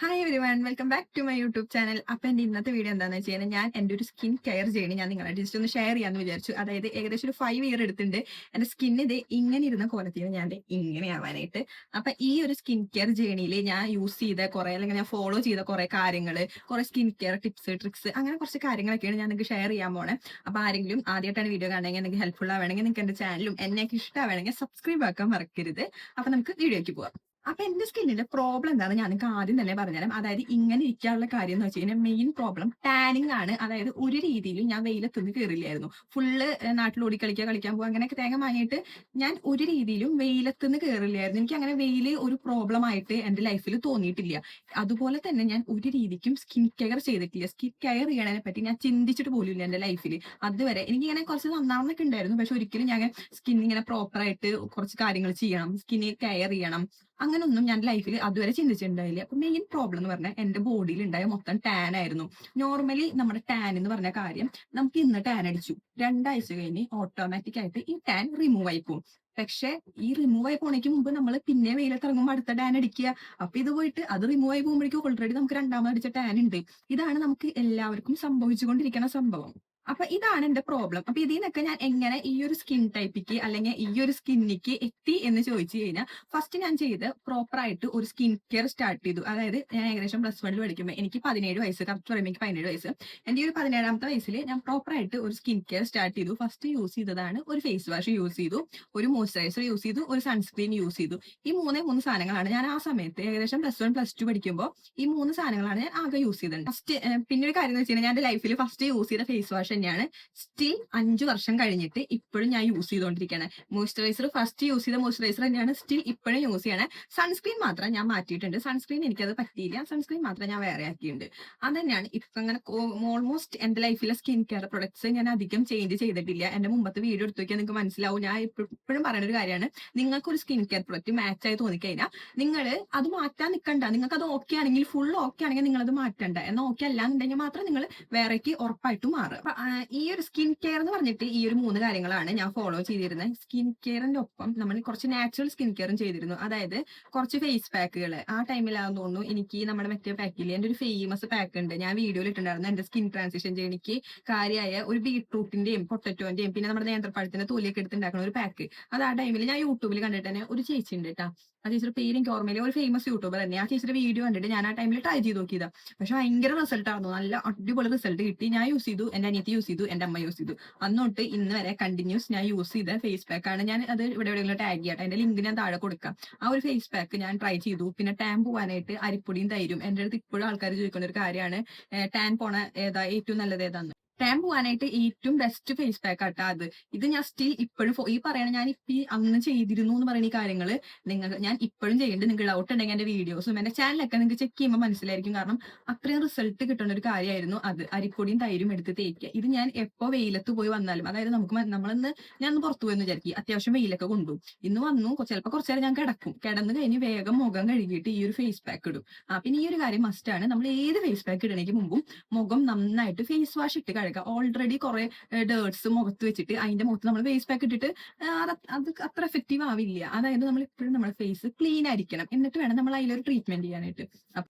Hi everyone, welcome back to my YouTube channel. അപ്പൊ എന്റെ ഇന്നത്തെ വീഡിയോ എന്താണെന്ന് വെച്ച് കഴിഞ്ഞാൽ ഞാൻ എന്റെ ഒരു സ്കിൻ കെയർ ജേണി ഞാൻ നിങ്ങളെ ജസ്റ്റ് ഒന്ന് ഷെയർ ചെയ്യാന്ന് വിചാരിച്ചു. അതായത് ഏകദേശം ഒരു 5 ഇയർ എടുത്തിട്ടുണ്ട് എന്റെ സ്കിൻ ഇത് ഇങ്ങനെ ഇരുന്ന കോലത്തിൽ ഞാൻ ഇങ്ങനെ ആവാനായിട്ട്. അപ്പൊ ഈ ഒരു സ്കിൻ കെയർ ജേണിയിൽ ഞാൻ യൂസ് ചെയ്ത കുറെ, അല്ലെങ്കിൽ ഞാൻ ഫോളോ ചെയ്ത കുറെ കാര്യങ്ങൾ, കുറെ സ്കിൻ കെയർ ടിപ്സ് ട്രിക്സ്, അങ്ങനെ കുറച്ച് കാര്യങ്ങളൊക്കെയാണ് ഞാൻ നിങ്ങൾക്ക് ഷെയർ ചെയ്യാൻ പോണേ. അപ്പൊ ആരെങ്കിലും ആദ്യമായിട്ടാണ് വീഡിയോ കാണണമെങ്കിൽ നിങ്ങൾക്ക് ഹെൽപ്ഫുൾ ആവണമെങ്കിൽ നിങ്ങൾക്ക് എന്റെ ചാനലും എന്നെയൊക്കെ ഇഷ്ടമാണെങ്കിൽ സബ്സ്ക്രൈബ് ആക്കാൻ മറക്കരുത്. അപ്പൊ നമുക്ക് വീഡിയോയ്ക്ക് പോവാം. അപ്പൊ എന്റെ സ്കിന്നിന്റെ പ്രോബ്ലം എന്താണ് ഞാൻ നിങ്ങൾക്ക് ആദ്യം തന്നെ പറഞ്ഞുതരാം. അതായത് ഇങ്ങനെ ഇരിക്കാനുള്ള കാര്യം എന്ന് വെച്ച് കഴിഞ്ഞാൽ മെയിൻ പ്രോബ്ലം ടാനിങ് ആണ്. അതായത് ഒരു രീതിയിലും ഞാൻ വെയിലത്തുനിന്ന് കയറില്ലായിരുന്നു. ഫുള്ള് നാട്ടിലോടി കളിക്കാൻ പോകുക അങ്ങനെയൊക്കെ തേങ്ങ വാങ്ങിയിട്ട് ഞാൻ ഒരു രീതിയിലും വെയിലത്തുനിന്ന് കയറില്ലായിരുന്നു. എനിക്ക് അങ്ങനെ വെയില് ഒരു പ്രോബ്ലം ആയിട്ട് എന്റെ ലൈഫിൽ തോന്നിയിട്ടില്ല. അതുപോലെ തന്നെ ഞാൻ ഒരു രീതിക്കും സ്കിൻ കെയർ ചെയ്തിട്ടില്ല. സ്കിൻ കെയർ ചെയ്യണതിനെ പറ്റി ഞാൻ ചിന്തിച്ചിട്ട് പോലും ഇല്ല എന്റെ ലൈഫിൽ. അതുവരെ എനിക്കിങ്ങനെ കുറച്ച് നന്നാവുന്നൊക്കെ ഉണ്ടായിരുന്നു. പക്ഷെ ഒരിക്കലും ഞാൻ സ്കിൻ ഇങ്ങനെ പ്രോപ്പറായിട്ട് കുറച്ച് കാര്യങ്ങൾ ചെയ്യണം, സ്കിന്നെ കെയർ ചെയ്യണം, അങ്ങനൊന്നും ഞാൻ ലൈഫിൽ അതുവരെ ചിന്തിച്ചിട്ടുണ്ടായില്ല. അപ്പൊ മെയിൻ പ്രോബ്ലം എന്ന് പറഞ്ഞാൽ എന്റെ ബോഡിയിൽ ഉണ്ടായ മൊത്തം ടാൻ ആയിരുന്നു. നോർമലി നമ്മുടെ ടാൻ എന്ന് പറഞ്ഞ കാര്യം, നമുക്ക് ഇന്ന് ടാൻ അടിച്ചു, 2 ആഴ്ച കഴിഞ്ഞ് ഓട്ടോമാറ്റിക് ആയിട്ട് ഈ ടാൻ റിമൂവ് ആയി പോകും. പക്ഷെ ഈ റിമൂവ് ആയി പോണേക്ക് മുമ്പ് നമ്മൾ പിന്നെ വെയിലത്ത് ഇറങ്ങുമ്പോൾ അടുത്ത ടാൻ അടിക്കുക. അപ്പൊ ഇത് പോയിട്ട് അത് റിമൂവ് ആയി പോകുമ്പോഴേക്കും ഓൾറെഡി നമുക്ക് രണ്ടാമത് അടിച്ച ടാൻ ഉണ്ട്. ഇതാണ് നമുക്ക് എല്ലാവർക്കും സംഭവിച്ചുകൊണ്ടിരിക്കുന്ന സംഭവം. അപ്പൊ ഇതാണ് എന്റെ പ്രോബ്ലം. അപ്പൊ ഇതിൽ നിന്നൊക്കെ ഞാൻ എങ്ങനെ ഈ ഒരു സ്കിൻ ടൈപ്പിക്ക് അല്ലെങ്കിൽ ഈ ഒരു സ്കിന്നിക്ക് എത്തി എന്ന് ചോദിച്ചു കഴിഞ്ഞാൽ, ഫസ്റ്റ് ഞാൻ ചെയ്ത് പ്രോപ്പർ ആയിട്ട് ഒരു സ്കിൻ കെയർ സ്റ്റാർട്ട് ചെയ്തു. അതായത് ഞാൻ ഏകദേശം +1 പഠിക്കുമ്പോൾ എനിക്ക് 17 വയസ്സ്, കറക്റ്റ് പറയുമ്പോൾ എനിക്ക് 17 വയസ്സ്. എന്റെ ഒരു 17ാമത്തെ വയസ്സിൽ ഞാൻ പ്രോപ്പർ ആയിട്ട് ഒരു സ്കിൻ കെയർ സ്റ്റാർട്ട് ചെയ്തു. ഫസ്റ്റ് യൂസ് ചെയ്തതാണ് ഒരു ഫേസ് വാഷ് യൂസ് ചെയ്തു, ഒരു മോയ്സ്ചറൈസർ യൂസ് ചെയ്തു, ഒരു സൺസ്ക്രീൻ യൂസ് ചെയ്തു. ഈ മൂന്ന് സാധനങ്ങളാണ് ഞാൻ ആ സമയത്ത് ഏകദേശം +1 +2 പഠിക്കുമ്പോൾ ഈ 3 സാധനങ്ങളാണ് ഞാൻ ആകെ യൂസ് ചെയ്തത്. ഫസ്റ്റ് പിന്നെ ഒരു കാര്യം എന്ന് വെച്ച് കഴിഞ്ഞാൽ ഞാൻ എന്റെ ലൈഫിൽ ഫസ്റ്റ് യൂസ് ചെയ്ത ഫേസ് വാഷ് തന്നെയാണ് സ്റ്റിൽ 5 വർഷം കഴിഞ്ഞിട്ട് ഇപ്പോഴും ഞാൻ യൂസ് ചെയ്തുകൊണ്ടിരിക്കുകയാണ്. മോയ്സ്ചറൈസർ ഫസ്റ്റ് യൂസ് ചെയ്ത മോയ്സ്ചറൈസർ തന്നെയാണ് സ്റ്റിൽ ഇപ്പോഴും യൂസ് ചെയ്യണേ. സൺസ്ക്രീൻ മാത്രം ഞാൻ മാറ്റിയിട്ടുണ്ട്. സൺസ്ക്രീൻ എനിക്കത് പറ്റിയില്ല. സൺസ്ക്രീൻ മാത്രം ഞാൻ വേറെ ആക്കിയിട്ടുണ്ട്. അത് തന്നെയാണ് ഇപ്പൊ അങ്ങനെ ഓൾമോസ്റ്റ് എന്റെ ലൈഫിലെ സ്കിൻ കെയർ പ്രൊഡക്ട്സ് ഞാൻ അധികം ചേഞ്ച് ചെയ്തിട്ടില്ല. എന്റെ മുമ്പത്തെ വീഡിയോ എടുത്തു നോക്കിയാൽ നിങ്ങൾക്ക് മനസ്സിലാവും. ഞാൻ ഇപ്പോഴും പറയുന്ന ഒരു കാര്യമാണ്, നിങ്ങൾക്ക് ഒരു സ്കിൻ കെയർ പ്രൊഡക്റ്റ് മാച്ച് ആയി തോന്നിക്കഴിഞ്ഞാൽ നിങ്ങൾ അത് മാറ്റാൻ നിൽക്കണ്ട. നിങ്ങൾക്ക് അത് ഓക്കെ ആണെങ്കിൽ, ഫുൾ ഓക്കെ ആണെങ്കിൽ നിങ്ങൾ അത് മാറ്റണ്ട. എന്നാൽ ഓക്കെ അല്ലാന്നുണ്ടെങ്കിൽ മാത്രം നിങ്ങൾ വേറേക്ക് ഉറപ്പായിട്ടും മാറുക. ഈ ഒരു സ്കിൻ കെയർ എന്ന് പറഞ്ഞിട്ട് ഈ ഒരു 3 കാര്യങ്ങളാണ് ഞാൻ ഫോളോ ചെയ്തിരുന്നത്. സ്കിൻ കെയറിന്റെ ഒപ്പം നമ്മൾ കുറച്ച് നാച്ചുറൽ സ്കിൻ കെയറും ചെയ്തിരുന്നു. അതായത് കുറച്ച് ഫേസ് പാക്കുകൾ. ആ ടൈമിലാണെന്ന് തോന്നുന്നു എനിക്ക് നമ്മുടെ മറ്റേ പാക്കിൽ എന്റെ ഒരു ഫേമസ് പാക്ക് ഉണ്ട്, ഞാൻ വീഡിയോയിൽ ഇട്ടുണ്ടായിരുന്നു. എന്റെ സ്കിൻ ട്രാൻസിഷൻ ജേണിക്ക് കാര്യമായ ഒരു ബീട്രൂട്ടിന്റെയും പൊട്ടറ്റോന്റെയും പിന്നെ നമ്മുടെ നേന്ത്രപ്പഴത്തിന്റെ തൊലിയൊക്കെ എടുത്തുണ്ടാക്കുന്ന ഒരു പാക്ക്. അത് ആ ടൈമിൽ ഞാൻ യൂട്യൂബിൽ കണ്ടിട്ട് തന്നെ ഒരു ചേച്ചി ഉണ്ട് കേട്ടോ. ആ ചേച്ചിയുടെ പേര് എനിക്ക് ഓർമ്മയില്ല. ഒരു ഫേമസ് യൂട്യൂബർ തന്നെ. ആ ചേച്ചിയുടെ വീഡിയോ കണ്ടിട്ട് ഞാൻ ആ ടൈമിൽ ട്രൈ ചെയ്ത് നോക്കിയതാ. പക്ഷെ ഭയങ്കര റിസൾട്ട് ആയിരുന്നു. നല്ല അടിപൊളി റിസൾട്ട് കിട്ടി. ഞാൻ യൂസ് ചെയ്തു, എന്റെ അനിയത്തി യൂസ് ചെയ്തു, എന്റെ അമ്മ യൂസ് ചെയ്തു. അന്നോട്ട് ഇന്ന് വരെ കണ്ടിന്യൂസ് ഞാൻ യൂസ് ചെയ്ത ഫേസ് പാക്ക് ആണ്. ഞാൻ അത് ഇവിടെ എവിടെയെങ്കിലും ടാഗ് ചെയ്യട്ടെ, എന്റെ ലിങ്ക് ഞാൻ താഴെ കൊടുക്കാം. ആ ഒരു ഫേസ് പാക്ക് ഞാൻ ട്രൈ ചെയ്തു. പിന്നെ ടാൻ പോകാനായിട്ട് അരിപ്പൊടിയും തൈരും. എന്റെ അടുത്ത് ഇപ്പോഴും ആൾക്കാർ ചോദിക്കുന്ന ഒരു കാര്യമാണ്, ടാൻ പോണ ഏതാ ഏറ്റവും നല്ലത് ഏതാന്ന്. ടാൻ പോകാനായിട്ട് ഏറ്റവും ബെസ്റ്റ് ഫേസ് പാക്ക് ആട്ടാ അത്. ഇത് ഞാൻ സ്റ്റിൽ ഇപ്പോഴും ഈ പറയണ, ഞാൻ ഇപ്പൊ അന്ന് ചെയ്തിരുന്നു എന്ന് പറയുന്ന ഈ കാര്യങ്ങള് ഞാൻ ഇപ്പോഴും ചെയ്യുന്നുണ്ട്. നിങ്ങൾക്ക് ഡൗട്ട് ഉണ്ടെങ്കിൽ എന്റെ വീഡിയോസും എന്റെ ചാനലൊക്കെ നിങ്ങൾക്ക് ചെക്ക് ചെയ്യുമ്പോൾ മനസ്സിലായിരിക്കും. കാരണം അത്രയും റിസൾട്ട് കിട്ടുന്ന ഒരു കാര്യമായിരുന്നു അത്. അരിപ്പൊടിയും തൈരും എടുത്ത് തേക്കുക. ഇത് ഞാൻ എപ്പോ വെയിലത്ത് പോയി വന്നാലും, അതായത് നമ്മളൊന്ന് ഞാൻ ഒന്ന് പുറത്തു പോയെന്ന് വിചാരിക്കും, അത്യാവശ്യം വെയിലൊക്കെ കൊണ്ടു, ഇന്ന് വന്നു ചിലപ്പോൾ കുറച്ചു നേരം ഞാൻ കിടന്ന് കഴിഞ്ഞ് വേഗം മുഖം കഴുകിയിട്ട് ഈ ഒരു ഫേസ് പാക്ക് ഇടും. പിന്നെ ഈ ഒരു കാര്യം മസ്റ്റ് ആണ്. നമ്മൾ ഏത് ഫേസ് പാക്ക് ഇടണേക്ക് മുമ്പും മുഖം നന്നായിട്ട് ഫേസ് വാഷ് ഇട്ട് കഴുകുക. ഓൾറെഡി കുറെ ഡേർട്സ് മുഖത്ത് വെച്ചിട്ട് അതിന്റെ മുഖത്ത് നമ്മൾ ഫേസ് പാക്ക് ഇട്ടിട്ട് അത് അത്ര എഫക്റ്റീവ് ആവില്ല. അതായത് നമ്മൾ എപ്പോഴും നമ്മുടെ ഫേസ് ക്ലീൻ ആയിരിക്കണം, എന്നിട്ട് വേണം നമ്മൾ അതിലൊരു ട്രീറ്റ്മെന്റ് ചെയ്യാനായിട്ട്.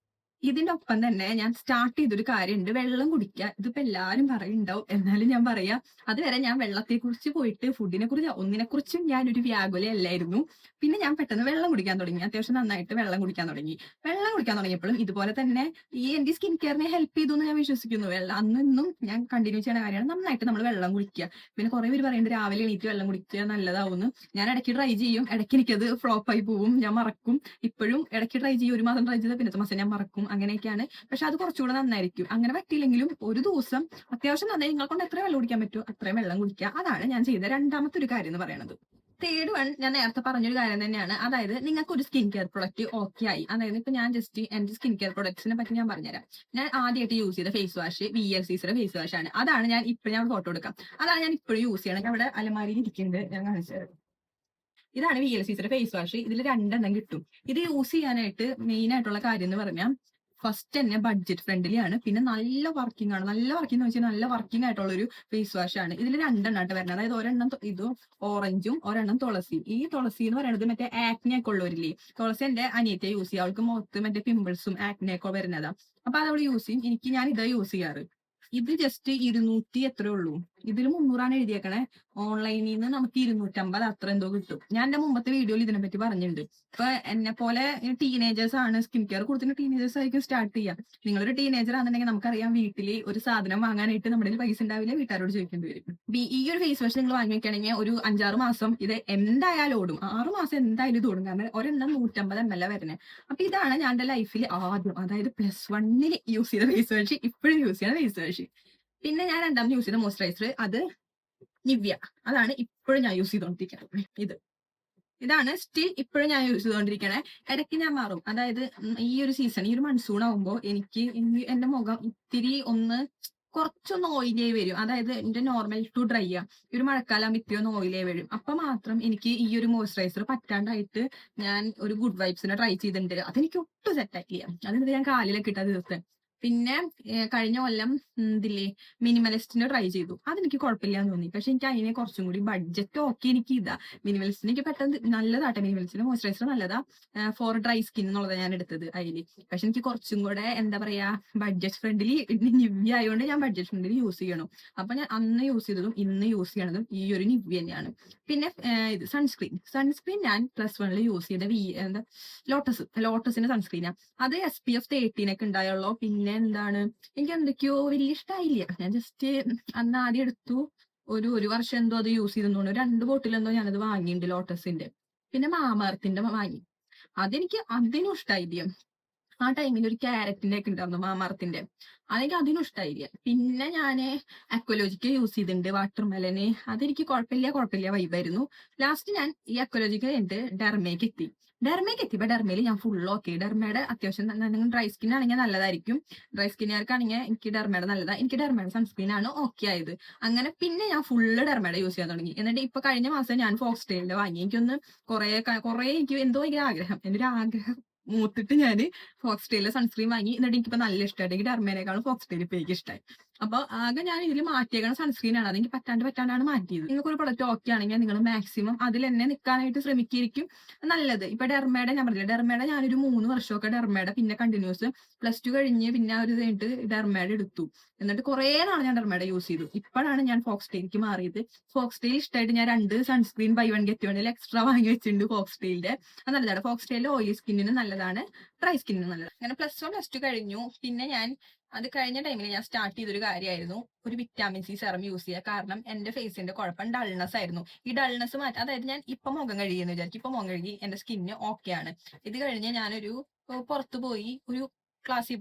ഇതിന്റെ ഒപ്പം തന്നെ ഞാൻ സ്റ്റാർട്ട് ചെയ്തൊരു കാര്യമുണ്ട്, വെള്ളം കുടിക്കുക. ഇതിപ്പോ എല്ലാരും പറയുന്നുണ്ടാവും, എന്നാലും ഞാൻ പറയാം. അതുവരെ ഞാൻ വെള്ളത്തെ കുറിച്ച് പോയിട്ട് ഫുഡിനെ കുറിച്ച് ഒന്നിനെ കുറിച്ചും ഞാനൊരു വ്യാകുലയല്ലായിരുന്നു. പിന്നെ ഞാൻ പെട്ടെന്ന് വെള്ളം കുടിക്കാൻ തുടങ്ങി. അത്യാവശ്യം നന്നായിട്ട് വെള്ളം കുടിക്കാൻ തുടങ്ങിയപ്പോഴും ഇതുപോലെ തന്നെ ഈ എന്റെ സ്കിൻ കെയറിനെ ഹെൽപ്പ് ചെയ്തു എന്ന് ഞാൻ വിശ്വസിക്കുന്നു. വെള്ളം അന്നും ഞാൻ കണ്ടിന്യൂ ചെയ്യുന്ന കാര്യമാണ്, നന്നായിട്ട് നമ്മൾ വെള്ളം കുടിക്കുക. പിന്നെ കുറെ പേര് പറയുന്നുണ്ട് രാവിലെ എണീറ്റ് വെള്ളം കുടിക്കുക നല്ലതാവുന്നു. ഞാൻ ഇടയ്ക്ക് ട്രൈ ചെയ്യും, ഇടയ്ക്ക് എനിക്കത് ഫ്ലോപ്പ് ആയി പോവും, ഞാൻ മറക്കും. ഇപ്പോഴും ഇടയ്ക്ക് ട്രൈ ചെയ്യും, 1 മാസം ട്രൈ ചെയ്ത പിന്നത്തെ മാസം ഞാൻ മറക്കും, അങ്ങനെയൊക്കെയാണ്. പക്ഷെ അത് കുറച്ചുകൂടെ നന്നായിരിക്കും. അങ്ങനെ പറ്റിയില്ലെങ്കിലും ഒരു ദിവസം അത്യാവശ്യം നന്നായി നിങ്ങളെ കൊണ്ട് എത്ര വെള്ളം കുടിക്കാൻ പറ്റുമോ അത്രയും വെള്ളം കുടിക്കുക. അതാണ് ഞാൻ ചെയ്ത രണ്ടാമത്തെ ഒരു കാര്യം എന്ന് പറയുന്നത്. തേർഡ് വൺ ഞാൻ നേരത്തെ പറഞ്ഞൊരു കാര്യം തന്നെയാണ്. അതായത് നിങ്ങൾക്ക് ഒരു സ്കിൻ കെയർ പ്രൊഡക്റ്റ് ഓക്കെ ആയി. അതായത് ഇപ്പൊ ഞാൻ ജസ്റ്റ് എന്റെ സ്കിൻ കെയർ പ്രൊഡക്ട്സിനെ പറ്റി ഞാൻ പറഞ്ഞുതരാം. ഞാൻ ആദ്യമായിട്ട് യൂസ് ചെയ്ത ഫേസ് വാഷ് VLCCയുടെ ഫേസ് വാഷ് ആണ്. അതാണ് ഞാൻ ഇപ്പോഴും ഫോട്ടോ എടുക്കാം. അതാണ് ഞാൻ ഇപ്പോഴും യൂസ് ചെയ്യണം. അവിടെ അലമാരിയിൽ ഇരിക്കുന്നുണ്ട്, ഞാൻ കാണിച്ചു തരാം. ഇതാണ് VLCCയുടെ ഫേസ് വാഷ്. ഇതിൽ 2 എണ്ണം കിട്ടും. ഇത് യൂസ് ചെയ്യാനായിട്ട് മെയിൻ ആയിട്ടുള്ള കാര്യം എന്ന് പറഞ്ഞാൽ ഫസ്റ്റ് തന്നെ ബഡ്ജറ്റ് ഫ്രണ്ട്ലി ആണ്. പിന്നെ നല്ല വർക്കിംഗ് ആണ്. നല്ല വർക്കിംഗ് എന്ന് വെച്ചാൽ നല്ല വർക്കിംഗ് ആയിട്ടുള്ള ഒരു ഫേസ് വാഷ് ആണ്. ഇതിൽ രണ്ടെണ്ണമായിട്ട് വരുന്നത്. അതായത് ഒരെണ്ണം ഇത് ഓറഞ്ചും ഒരെണ്ണം തുളസി. ഈ തുളസി എന്ന് പറയുന്നത് മറ്റേ ആക്നെ ഒക്കെ ഉള്ളവരില്ലേ, തുളസി എന്റെ അനിയത്തെ യൂസ് ചെയ്യുക. അവൾക്ക് മുഖത്ത് മറ്റേ പിമ്പിൾസും ആക്നെ ഒക്കെ വരുന്നതാ. അപ്പൊ അത് അവള് യൂസ് ചെയ്യും. ഞാൻ ഇതാ യൂസ് ചെയ്യാറ്. ഇത് ജസ്റ്റ് 200 എത്രേ ഉള്ളൂ. ഇതിൽ 300 എഴുതിയേക്കണേ. ഓൺലൈനിൽ നിന്ന് നമുക്ക് 250 അത്ര എന്തോ കിട്ടും. ഞാൻ എന്റെ മുമ്പത്തെ വീഡിയോയിൽ ഇതിനെ പറ്റി പറഞ്ഞിട്ടുണ്ട്. ഇപ്പൊ എന്നെ പോലെ ടീനേജേഴ്സ് ആണ് സ്കിൻ കെയർ കൊടുത്തിട്ട് ടീനേജേഴ്സ് ആയിരിക്കും സ്റ്റാർട്ട് ചെയ്യാം. നിങ്ങളൊരു ടീനേജർ ആണെന്നുണ്ടെങ്കിൽ നമുക്കറിയാം, വീട്ടിൽ ഒരു സാധനം വാങ്ങാനായിട്ട് നമ്മുടെ പൈസ ഉണ്ടാവില്ല, വീട്ടുകാരോട് ചോദിക്കേണ്ടി വരും. ഈ ഒരു ഫേസ് വാഷ് നിങ്ങൾ വാങ്ങി വെക്കുകയാണെങ്കിൽ ഒരു 5-6 മാസം ഇത് എന്തായാലും ഓടും. 6 മാസം എന്തായാലും ഇത് ഓടും. കാരണം ഒരെണ്ണം 150 ml വരുന്നത്. അപ്പൊ ഇതാണ് ഞാൻ എന്റെ ലൈഫിൽ ആദ്യം, അതായത് +1 യൂസ് ചെയ്ത ഫേസ് വാഷ്, ഇപ്പോഴും യൂസ് ചെയ്യുന്ന ഫേസ് വാഷ്. പിന്നെ ഞാൻ രണ്ടാമത് യൂസ് ചെയ്ത മോയ്സ്ചറൈസർ അത് നിവ്യ. അതാണ് ഇപ്പോഴും ഞാൻ യൂസ് ചെയ്തോണ്ടിരിക്കുന്നത്. ഇതാണ് സ്റ്റിൽ ഇപ്പോഴും ഞാൻ യൂസ് ചെയ്തുകൊണ്ടിരിക്കണേ. ഇടയ്ക്ക് ഞാൻ മാറും. അതായത് ഈ ഒരു സീസൺ, ഈ ഒരു മൺസൂൺ ആവുമ്പോൾ എനിക്ക് എന്റെ മുഖം ഇത്തിരി കുറച്ചൊന്ന് ഓയിലായി വരും. അതായത് എന്റെ നോർമൽ ടു ഡ്രൈ ആ. ഈ ഒരു മഴക്കാലം ഇത്തിരി ഒന്ന് ഓയിലായി വരും. അപ്പൊ മാത്രം എനിക്ക് ഈ ഒരു മോയ്സ്ചറൈസർ പറ്റാണ്ടായിട്ട് ഞാൻ ഒരു ഗുഡ് വൈബ്സിനെ ട്രൈ ചെയ്തിട്ടുണ്ട്. അതെനിക്ക് ഒട്ടും സെറ്റ് ആക്കില്ല. അതെന്ത് ഞാൻ കാലിലൊക്കെ ഇട്ട ദിവസം. പിന്നെ കഴിഞ്ഞ കൊല്ലം ഇതില്ലേ മിനിമലിസ്റ്റിനെ ട്രൈ ചെയ്തു. അതെനിക്ക് കുഴപ്പമില്ലാന്ന് തോന്നി. പക്ഷെ എനിക്ക് അതിനെ കുറച്ചും കൂടി ബഡ്ജറ്റ് ഓക്കെ എനിക്ക് ഇതാ. മിനിമലിസ്റ്റിന് എനിക്ക് പെട്ടെന്ന് നല്ലതാട്ടെ. മിനിമലിസ്റ്റിന്റെ മോയ്സ്ചറൈസർ നല്ലതാ. ഫോർ ഡ്രൈ സ്കിൻ എന്നുള്ളതാണ് ഞാൻ എടുത്തത് അതില്. പക്ഷെ എനിക്ക് കുറച്ചും കൂടെ എന്താ പറയാ ബഡ്ജറ്റ് ഫ്രണ്ട്ലി നിവ്യ ആയതുകൊണ്ട് ഞാൻ ബഡ്ജറ്റ് ഫ്രണ്ട്ലി യൂസ് ചെയ്യണം. അപ്പൊ ഞാൻ അന്ന് യൂസ് ചെയ്തതും ഇന്ന് യൂസ് ചെയ്യണതും ഈ ഒരു നിവ്യ തന്നെയാണ്. പിന്നെ ഇത് സൺസ്ക്രീൻ ഞാൻ +1 യൂസ് ചെയ്ത ലോട്ടസിന്റെ സൺസ്ക്രീനാണ്. അത് SPF 13 ഒക്കെ ഉണ്ടായുള്ളൂ. പിന്നെ എന്താണ്, എനിക്ക് എന്തൊക്കെയോ വലിയ ഇഷ്ടമായില്ല. ഞാൻ ജസ്റ്റ് അന്ന് ആദ്യം എടുത്തു. ഒരു വർഷം എന്തോ അത് യൂസ് ചെയ്തെന്നു. 2 ബോട്ടിലെന്തോ ഞാനത് വാങ്ങിയിട്ടുണ്ട് ലോട്ടസിന്റെ. പിന്നെ മാമഅർത്തിന്റെ വാങ്ങി. അതിനും ഇഷ്ടമായില്ല. ആ ടൈമിൽ ഒരു ക്യാരറ്റിന്റെ ഒക്കെ ഉണ്ടായിരുന്നു മാമഅർത്തിന്റെ. അതിനും ഇഷ്ടമായില്ല. പിന്നെ ഞാന് അക്വലോജിക്ക യൂസ് ചെയ്തിട്ടുണ്ട്, വാട്ടർമെലന്. അതെനിക്ക് കുഴപ്പമില്ല വൈബായിരുന്നു. ലാസ്റ്റ് ഞാൻ ഈ അക്വലോജിക്ക കഴിഞ്ഞിട്ട് ഡെർമയ്ക്ക് എത്തിയപ്പോ ഡെർമയിൽ ഞാൻ ഫുൾ ഓക്കെ. ഡെർമയുടെ അത്യാവശ്യം നിങ്ങൾ ഡ്രൈ സ്കിൻ ആണെങ്കിൽ നല്ലതായിരിക്കും. ഡ്രൈ സ്കിന്നുകാർക്കാണെങ്കിൽ എനിക്ക് ഡെർമയുടെ നല്ലതാണ്. എനിക്ക് ഡെർമയുടെ സൺസ്ക്രീൻ ആണ് ഓക്കെ ആയത്. അങ്ങനെ പിന്നെ ഞാൻ ഫുള്ള് ഡെർമയുടെ യൂസ് ചെയ്യാൻ തുടങ്ങി. എന്നിട്ട് ഇപ്പൊ കഴിഞ്ഞ മാസം ഞാൻ ഫോക്സ്ടെയിലിന്റെ വാങ്ങി. എനിക്കൊന്ന് കുറെ എനിക്ക് എന്തോ ഭയങ്കര ആഗ്രഹം. എന്റെ ഒരു ആഗ്രഹം മൂത്തിട്ട് ഞാൻ ഫോക്സ്ടെയിലെ സൺസ്ക്രീൻ വാങ്ങി. എന്നിട്ട് എനിക്കിപ്പോ നല്ല ഇഷ്ടമായിട്ട്. എനിക്ക് ഡെർമേനേക്കാളും ഫോക്സ്ടെയിൽ ഇപ്പൊ എനിക്ക് ഇഷ്ടമായി. അപ്പൊ ആകെ ഞാൻ ഇതിൽ മാറ്റിയേക്കണ സൺസ്ക്രീൻ ആണ്. അതെനിക്ക് പറ്റാണ്ടാണ് മാറ്റിയത്. നിങ്ങൾക്ക് ഒരു പ്രൊഡക്റ്റ് ഓക്കെ ആണെങ്കിൽ നിങ്ങൾ മാക്സിമം അതിൽ തന്നെ നിൽക്കാനായിട്ട് ശ്രമിക്കുകയായിരിക്കും നല്ലത്. ഇപ്പൊ ഡെർമയുടെ ഞാൻ പറഞ്ഞില്ല, ഡെർമയുടെ ഞാനൊരു 3 വർഷമൊക്കെ ഡെർമയുടെ പിന്നെ കണ്ടിന്യൂസ് +2 കഴിഞ്ഞ് പിന്നെ ഒരു കഴിഞ്ഞിട്ട് ഡെർമയുടെ എടുത്തു. എന്നിട്ട് കുറെ നാൾ ഞാൻ ഡെർമയുടെ യൂസ് ചെയ്തു. ഇപ്പോഴാണ് ഞാൻ ഫോക്സ്ടെയിലേക്ക് മാറിയത്. ഫോക്സ്ടെയിൽ ഇഷ്ടമായിട്ട് ഞാൻ 2 സൺസ്ക്രീൻ ബൈ 1 ഗെറ്റ് 1 എക്സ്ട്രാ വാങ്ങി വെച്ചിട്ടുണ്ട് ഫോക്സ്ടെയിലിന്റെ. അത് നല്ലതാണ്. ഫോക്സ്ടെയിലിന്റെ ഓയിലി സ്കിന്നിന് നല്ലതാണ്, ഡ്രൈ സ്കിന്നിന് നല്ലതാണ്. അങ്ങനെ +1 +2 കഴിഞ്ഞു. പിന്നെ ഞാൻ അത് കഴിഞ്ഞ ടൈമിൽ ഞാൻ സ്റ്റാർട്ട് ചെയ്തൊരു കാര്യമായിരുന്നു ഒരു വിറ്റാമിൻ സി സെറം യൂസ് ചെയ്യുക. കാരണം എന്റെ ഫേസിന്റെ കുഴപ്പം ഡൾനെസ് ആയിരുന്നു. ഈ ഡൾനെസ് മാറ്റാൻ, അതായത് ഞാൻ ഇപ്പൊ മുഖം കഴുകിയെന്ന് വിചാരിക്കും. ഇപ്പൊ മുഖം കഴുകി എന്റെ സ്കിന്ന് ഓക്കെ ആണ്. ഇത് കഴിഞ്ഞ് ഞാനൊരു പുറത്തു പോയി ക്ലാസ്സിൽ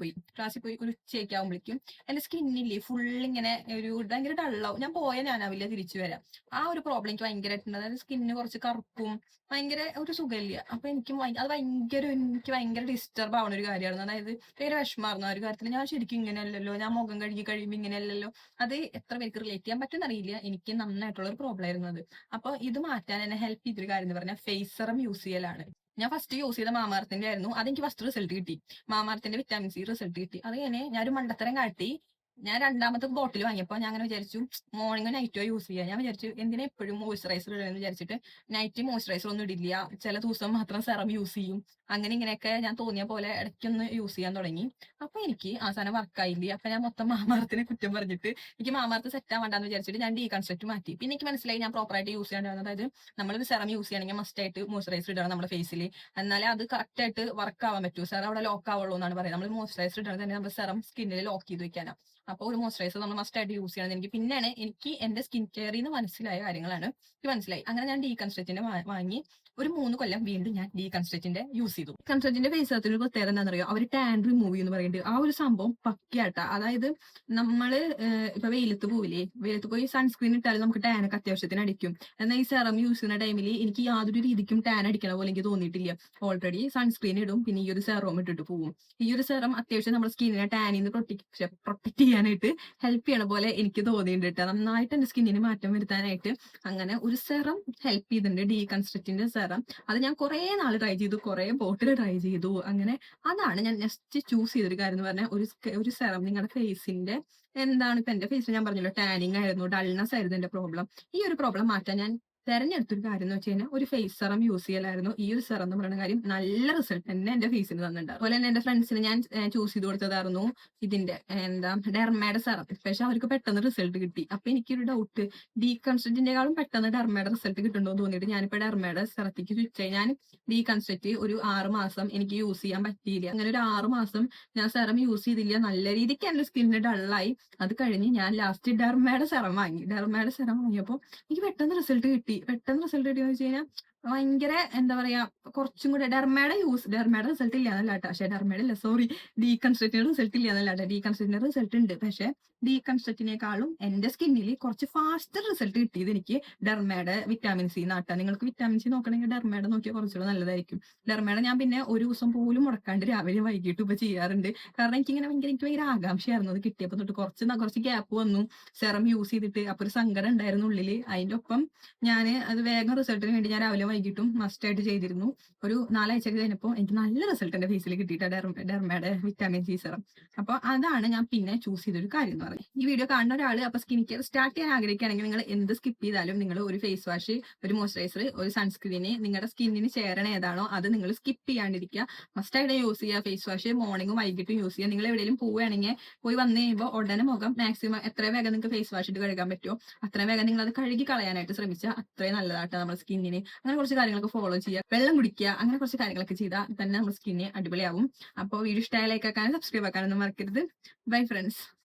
പോയി ഒരു ഉച്ചയ്ക്കാവുമ്പോഴേക്കും എന്റെ സ്കിന്നില്ലേ ഫുള്ളിങ്ങനെ ഭയങ്കര ഡള്ളാവും. ഞാൻ ഞാനാവില്ല തിരിച്ചു വരാം. ആ ഒരു പ്രോബ്ലം എനിക്ക് ഭയങ്കരമായിട്ടുണ്ട്. അതായത് സ്കിന്ന് കുറച്ച് കറുപ്പും ഭയങ്കര ഒരു സുഖമില്ല. അപ്പൊ എനിക്ക് ഭയങ്കര ഡിസ്റ്റർബ് ആവുന്ന ഒരു കാര്യമായിരുന്നു. അതായത് ഭയങ്കര വിഷമായിരുന്നു ആ ഒരു കാര്യത്തിൽ. ഞാൻ ശരിക്കും ഇങ്ങനെയല്ലല്ലോ, ഞാൻ മുഖം കഴുകി കഴിയുമ്പോൾ ഇങ്ങനെയല്ലല്ലോ. അത് എത്ര പേർക്ക് റിലേറ്റ് ചെയ്യാൻ പറ്റുമെന്ന് അറിയില്ല. എനിക്ക് നന്നായിട്ടുള്ള ഒരു പ്രോബ്ലം ആയിരുന്നു അത്. അപ്പൊ ഇത് മാറ്റാൻ എന്നെ ഹെൽപ്പ് ചെയ്തൊരു കാര്യം എന്ന് പറഞ്ഞാൽ ഫേസ് സെറം യൂസ് ചെയ്യലാണ്. ഞാൻ ഫസ്റ്റ് യൂസ് ചെയ്ത മാമഅർത്തിന്റെ ആയിരുന്നു. അതെനിക്ക് ഫസ്റ്റ് റിസൾട്ട് കിട്ടി. മാമഅർത്തിന്റെ വിറ്റാമിൻ സി റിസൾട്ട് കിട്ടി. അത് കഴിഞ്ഞ് ഞാനൊരു മണ്ടത്തരം കാട്ടി. ഞാൻ രണ്ടാമത്തെ ബോട്ടിൽ വാങ്ങിയപ്പോൾ ഞാൻ അങ്ങനെ വിചാരിച്ചു മോർണിംഗോ നൈറ്റോ യൂസ് ചെയ്യാം. ഞാൻ വിചാരിച്ചു എന്തിനാ എപ്പോഴും മോയ്സ്ചറൈസർ ഇടുമെന്ന് വിചാരിച്ചിട്ട് നൈറ്റ് മോയ്സ്ചറൈസർ ഒന്നും ഇടില്ല. ചില ദിവസം മാത്രം സെറം യൂസ് ചെയ്യും. അങ്ങനെ ഇങ്ങനെയൊക്കെ ഞാൻ തോന്നിയ പോലെ ഇടയ്ക്കൊന്ന് യൂസ് ചെയ്യാൻ തുടങ്ങി. അപ്പൊ എനിക്ക് ആ സാധനം വർക്കായില്ല. അപ്പൊ ഞാൻ മൊത്തം മാമഅർത്തിനെ കുറ്റം പറഞ്ഞിട്ട് എനിക്ക് മാമഅർത്ത് സെറ്റ് ആവണ്ടെന്ന് വിചാരിച്ചിട്ട് ഞാൻ ഡീകൺസ്ട്രക്ട് മാറ്റി. പിന്നെ എനിക്ക് മനസ്സിലായി ഞാൻ പ്രോപ്പറായിട്ട് യൂസ് ചെയ്യാണ്ടായിരുന്നു. അതായത് നമ്മളൊരു സെറം യൂസ് ചെയ്യണമെങ്കിൽ മസ്റ്റ് ആയിട്ട് മോയ്സ്ചറൈസർ ഇടണം നമ്മുടെ ഫേസിൽ. എന്നാലേ അത് കറക്റ്റ് ആയിട്ട് വർക്ക് ആവാൻ പറ്റൂ. സെറം അവിടെ ലോക്ക് ആവുള്ളൂ എന്നാണ് പറയുന്നത്. നമ്മൾ മോയ്സ്ചറൈസർ ഇടണം തന്നെ നമ്മുടെ സെറം സ്കിന്നിൽ ലോക്ക് ചെയ്ത് വെക്കാനാണ്. അപ്പോൾ ഒരു മോയ്സ്ചറൈസർ നമ്മൾ മസ്റ്റ് ആയിട്ട് യൂസ് ചെയ്യണം. പിന്നെയാണ് എനിക്ക് എന്റെ സ്കിൻ കെയറിൽ നിന്ന് മനസ്സിലായ കാര്യങ്ങളാണ് മനസ്സിലായി. അങ്ങനെ ഞാൻ ഡീകൺസ്ട്രക്റ്റിന്റെ വാങ്ങി. ഒരു 3 കൊല്ലം വീണ്ടും ഞാൻ ഡീകൺസ്ട്രക്റ്റിന്റെ യൂസ് ചെയ്തു. ഡീകൺസ്ട്രക്റ്റിന്റെ ഫേസ് സെറത്തിന് പ്രത്യേകത എന്താണെന്നറിയോ? അവർ ടാൻ റിമൂവ് എന്ന് പറയുന്നത് ആ ഒരു സംഭവം പക്കയാട്ടാ. അതായത് നമ്മള് ഇപ്പൊ വെയിലത്ത് പോയി സൺസ്ക്രീൻ ഇട്ടാലും നമുക്ക് ടാനൊക്കെ അത്യാവശ്യത്തിന് അടിക്കും. എന്നാൽ ഈ സെറം യൂസ് ചെയ്യുന്ന ടൈമിൽ എനിക്ക് യാതൊരു രീതിക്കും ടാൻ അടിക്കണ പോലെ എനിക്ക് തോന്നിയിട്ടില്ല. ഓൾറെഡി സൺസ്ക്രീൻ ഇടും, പിന്നെ ഈ ഒരു സെറം ഇട്ടിട്ട് പോകും. ഈ ഒരു സെറം അത്യാവശ്യം നമ്മുടെ സ്കിന്നിനെ ടാനിൽ നിന്ന് പ്രൊട്ടക്ട് ചെയ്യാനായിട്ട് ഹെൽപ്പ് ചെയ്യണ പോലെ എനിക്ക് തോന്നിയിട്ടുണ്ട് കേട്ടോ. നന്നായിട്ട് എന്റെ സ്കിന്നിന് മാറ്റം വരുത്താനായിട്ട് അങ്ങനെ ഒരു സെറം ഹെൽപ്പ് ചെയ്തിട്ടുണ്ട്, ഡീകൺസ്ട്രക്റ്റിന്റെ സെറം. അത് ഞാൻ കുറെ നാൾ ട്രൈ ചെയ്തു, കുറെ ബോട്ടിൽ ട്രൈ ചെയ്തു. അങ്ങനെ അതാണ് ഞാൻ നെക്സ്റ്റ് ചൂസ് ചെയ്തൊരു കാര്യം എന്ന് പറഞ്ഞാൽ ഒരു സെറം നിങ്ങളുടെ ഫേസിന്റെ എന്താണ് ഇപ്പൊ എന്റെ ഫേസിൽ ഞാൻ പറഞ്ഞല്ലോ ടാനിങ് ആയിരുന്നു, ഡൾനെസ് ആയിരുന്നു എന്റെ പ്രോബ്ലം. ഈ ഒരു പ്രോബ്ലം മാറ്റാൻ ഞാൻ തെരഞ്ഞെടുത്തൊരു കാര്യം എന്ന് വെച്ച് കഴിഞ്ഞാൽ ഒരു ഫേസ് സെറം യൂസ് ചെയ്യലായിരുന്നു. ഈ ഒരു സെറം എന്ന് പറയുന്ന കാര്യം നല്ല റിസൾട്ട് തന്നെ എന്റെ ഫേസിന് തന്നിട്ടുണ്ട്. അതുപോലെ തന്നെ എന്റെ ഫ്രണ്ട്സിന് ഞാൻ ചൂസ് ചെയ്ത് കൊടുത്തതായിരുന്നു ഇതിന്റെ ഡെർമയുടെ സെറം. പക്ഷെ അവർക്ക് പെട്ടെന്ന് റിസൾട്ട് കിട്ടി. അപ്പൊ എനിക്കൊരു ഡൗട്ട്, ഡീകൺസ്ട്രക്റ്റിന്റെക്കാളും പെട്ടെന്ന് ഡെർമയുടെ റിസൾട്ട് കിട്ടുന്നുണ്ടോ എന്ന് തോന്നിയിട്ട് ഞാനിപ്പോ ഡെർമയുടെ സെറത്തേക്ക് സ്വിച്ച് ആയി. ഞാൻ ഡീകൺസ്ട്രക്റ്റ് ഒരു 6 മാസം എനിക്ക് യൂസ് ചെയ്യാൻ പറ്റിയില്ല. അങ്ങനെ ഒരു 6 മാസം ഞാൻ സെറം യൂസ് ചെയ്തില്ല. നല്ല രീതിക്ക് എന്റെ സ്കിന്നിന് ഡള്ളായി. അത് കഴിഞ്ഞ് ഞാൻ ലാസ്റ്റ് ഡെർമയുടെ സെറം വാങ്ങി. ഡെർമയുടെ സെറം വാങ്ങിയപ്പോൾ എനിക്ക് പെട്ടെന്ന് റിസൾട്ട് കിട്ടി. പെട്ടെന്ന് റിസൾട്ട് കിട്ടിയെന്ന് വെച്ച് കഴിഞ്ഞാൽ ഭയങ്കര എന്താ പറയാ, കുറച്ചും കൂടെ ഡെർമയുടെ റിസൾട്ട് ഇല്ല എന്നല്ല കേട്ടോ. പക്ഷെ ഡെർമയുടെ ഇല്ല, സോറി, ഡീകൺസ്ട്രക്റ്റിന്റെ റിസൾട്ട് ഇല്ല എന്നല്ല കേട്ടോ. ഡീകൺസ്ട്രക്റ്റിന്റെ റിസൾട്ട് ഉണ്ട്. പക്ഷെ ഡീകൺസ്ട്രക്റ്റിനേക്കാളും എന്റെ സ്കിന്നിൽ കുറച്ച് ഫാസ്റ്റ് റിസൾട്ട് കിട്ടിയത് എനിക്ക് ഡെർമയുടെ വിറ്റാമിൻ സി നാട്ടാ. നിങ്ങൾക്ക് വിറ്റാമിൻ സി നോക്കണമെങ്കിൽ ഡെർമയുടെ നോക്കിയാൽ കുറച്ചുകൂടെ നല്ലതായിരിക്കും. ഡെർമയുടെ ഞാൻ പിന്നെ ഒരു ദിവസം പോലും മുടക്കാണ്ട് രാവിലെ വൈകിട്ടും ഇപ്പൊ ചെയ്യാറുണ്ട്. കാരണം എനിക്ക് ഭയങ്കര ആകാംക്ഷയായിരുന്നു അത് കിട്ടിയപ്പോ തൊട്ട്. കുറച്ച് ഗ്യാപ്പ് വന്നു സെറം യൂസ് ചെയ്തിട്ട്. അപ്പൊ ഒരു സങ്കടം ഉണ്ടായിരുന്നു ഉള്ളില്. അതിന്റെ ഒപ്പം ഞാൻ അത് വേഗം റിസൾട്ടിന് വേണ്ടി ഞാൻ രാവിലെ വൈകിട്ടും മസ്റ്റ് ആയിട്ട് ചെയ്തിരുന്നു. ഒരു 4 ആഴ്ച കഴിഞ്ഞപ്പോൾ എനിക്ക് നല്ല റിസൾട്ട് എന്റെ ഫേസിൽ കിട്ടിയിട്ട് ഡെർമയുടെ വിറ്റാമിൻ സി സെറം. അപ്പൊ അതാണ് ഞാൻ പിന്നെ ചൂസ് ചെയ്തൊരു കാര്യം എന്ന് പറയുന്നത്. ഈ വീഡിയോ കാണുന്ന ഒരാൾ അപ്പൊ സ്കിൻ കെയർ സ്റ്റാർട്ട് ചെയ്യാൻ ആഗ്രഹിക്കുകയാണെങ്കിൽ നിങ്ങൾ എന്ത് സ്കിപ്പ് ചെയ്താലും നിങ്ങൾ ഒരു ഫേസ് വാഷ്, ഒരു മോയ്സ്ചറൈസർ, ഒരു സൺസ്ക്രീന് നിങ്ങളുടെ സ്കിന്നിന് ചേരണ ഏതാണോ അത് നിങ്ങൾ സ്കിപ്പ് ചെയ്യാണ്ടിരിക്കുക. മസ്റ്റ് ആയിട്ട് യൂസ് ചെയ്യുക. ഫേസ് വാഷ് മോർണിംഗും വൈകിട്ടും യൂസ് ചെയ്യുക. നിങ്ങൾ എവിടെയെങ്കിലും പോവുകയാണെങ്കിൽ പോയി വന്നു കഴിയുമ്പോൾ ഉടനെ മുഖം മാക്സിമം എത്രയും വേഗം നിങ്ങൾക്ക് ഫേസ് വാഷ് ഇട്ട് കഴുകാൻ പറ്റുമോ അത്രയും വേഗം നിങ്ങൾ അത് കഴുകി കളയാനായിട്ട് ശ്രമിച്ചാൽ അത്രയും നല്ലതായിട്ട് നമ്മുടെ സ്കിന്നിന്. അങ്ങനെ കുറച്ച് കാര്യങ്ങളൊക്കെ ഫോളോ ചെയ്യുക. വെള്ളം കുടിക്കുക. അങ്ങനെ കുറച്ച് കാര്യങ്ങളൊക്കെ ചെയ്താൽ തന്നെ നമ്മുടെ സ്കിന്നിന് അടിപൊളിയാവും. അപ്പോൾ വീഡിയോ ഇഷ്ടമായ ലൈക്ക് ആക്കാനും സബ്സ്ക്രൈബ് ആക്കാനൊന്നും മറക്കരുത്. Bye friends.